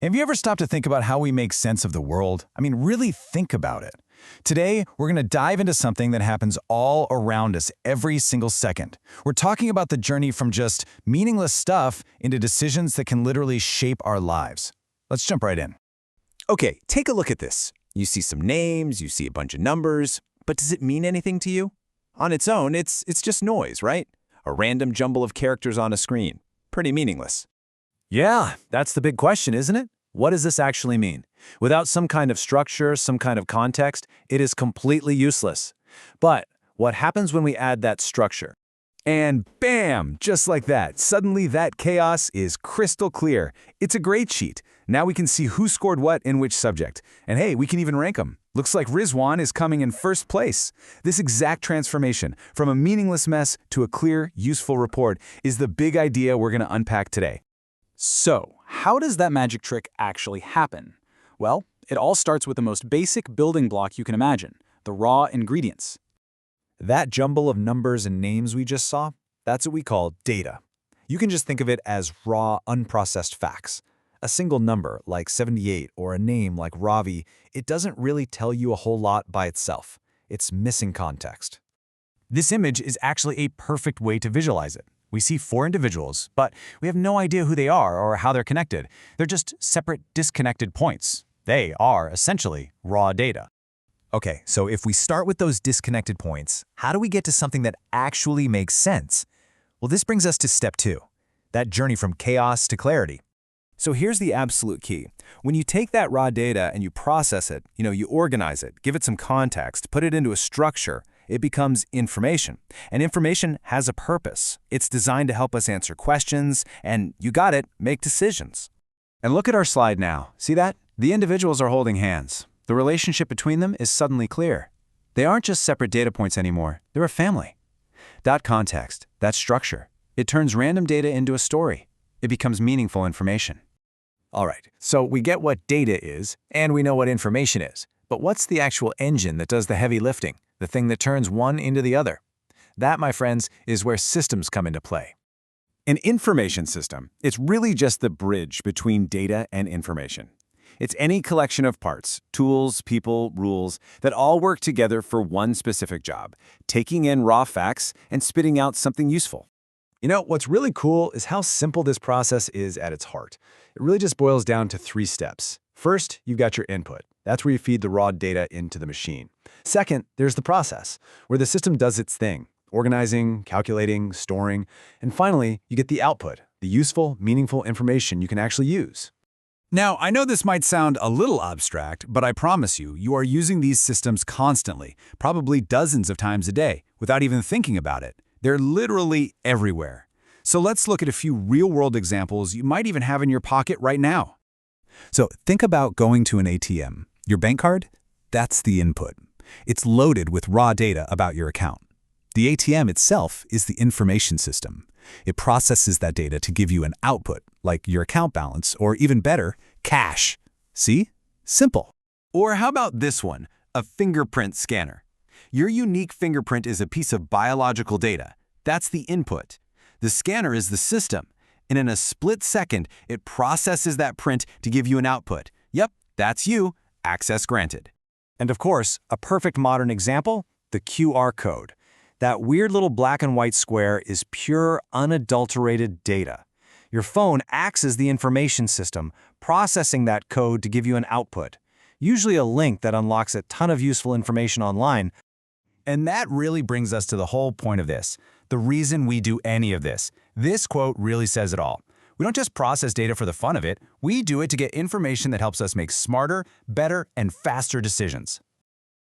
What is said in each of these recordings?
Have you ever stopped to think about how we make sense of the world? I mean, really think about it. Today, we're going to dive into something that happens all around us every single second. We're talking about the journey from just meaningless stuff into decisions that can literally shape our lives. Let's jump right in. Okay, take a look at this. You see some names, you see a bunch of numbers, but does it mean anything to you? On its own, it's just noise, right? A random jumble of characters on a screen. Pretty meaningless. Yeah, that's the big question, isn't it? What does this actually mean? Without some kind of structure, some kind of context, it is completely useless. But what happens when we add that structure? And bam, just like that, suddenly that chaos is crystal clear. It's a grade sheet. Now we can see who scored what in which subject. And hey, we can even rank them. Looks like Rizwan is coming in first place. This exact transformation, from a meaningless mess to a clear, useful report, is the big idea we're going to unpack today. So, how does that magic trick actually happen? Well, it all starts with the most basic building block you can imagine, the raw ingredients. That jumble of numbers and names we just saw, that's what we call data. You can just think of it as raw, unprocessed facts. A single number, like 78, or a name like Ravi, it doesn't really tell you a whole lot by itself. It's missing context. This image is actually a perfect way to visualize it. We see four individuals, but we have no idea who they are or how they're connected. They're just separate, disconnected points. They are essentially raw data. Okay, so if we start with those disconnected points, how do we get to something that actually makes sense? Well, this brings us to step 2, that journey from chaos to clarity. So here's the absolute key. When you take that raw data and you process it, you organize it, give it some context, put it into a structure, it becomes information. And information has a purpose. It's designed to help us answer questions, and you got it, make decisions. And look at our slide now. See that? The individuals are holding hands. The relationship between them is suddenly clear. They aren't just separate data points anymore. They're a family. That context, that structure, it turns random data into a story. It becomes meaningful information. All right, so we get what data is, and we know what information is. But what's the actual engine that does the heavy lifting, the thing that turns one into the other? That, my friends, is where systems come into play. An information system, it's really just the bridge between data and information. It's any collection of parts, tools, people, rules, that all work together for one specific job, taking in raw facts and spitting out something useful. What's really cool is how simple this process is at its heart. It really just boils down to 3 steps. First, you've got your input. That's where you feed the raw data into the machine. Second, there's the process, where the system does its thing, organizing, calculating, storing. And finally, you get the output, the useful, meaningful information you can actually use. Now, I know this might sound a little abstract, but I promise you, you are using these systems constantly, probably dozens of times a day, without even thinking about it. They're literally everywhere. So let's look at a few real-world examples you might even have in your pocket right now. So think about going to an ATM. Your bank card? That's the input. It's loaded with raw data about your account. The ATM itself is the information system. It processes that data to give you an output, like your account balance, or even better, cash. See? Simple. Or how about this one, a fingerprint scanner? Your unique fingerprint is a piece of biological data. That's the input. The scanner is the system. And in a split second, it processes that print to give you an output. Yep, that's you. Access granted. And of course, a perfect modern example, the QR code. That weird little black and white square is pure, unadulterated data. Your phone acts as the information system, processing that code to give you an output, usually a link that unlocks a ton of useful information online. And that really brings us to the whole point of this, the reason we do any of this. This quote really says it all. We don't just process data for the fun of it, we do it to get information that helps us make smarter, better, and faster decisions.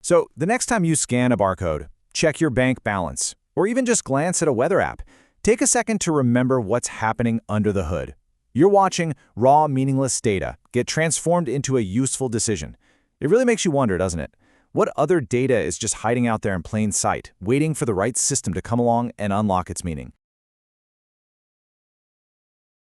So the next time you scan a barcode, check your bank balance, or even just glance at a weather app, take a second to remember what's happening under the hood. You're watching raw, meaningless data get transformed into a useful decision. It really makes you wonder, doesn't it? What other data is just hiding out there in plain sight, waiting for the right system to come along and unlock its meaning?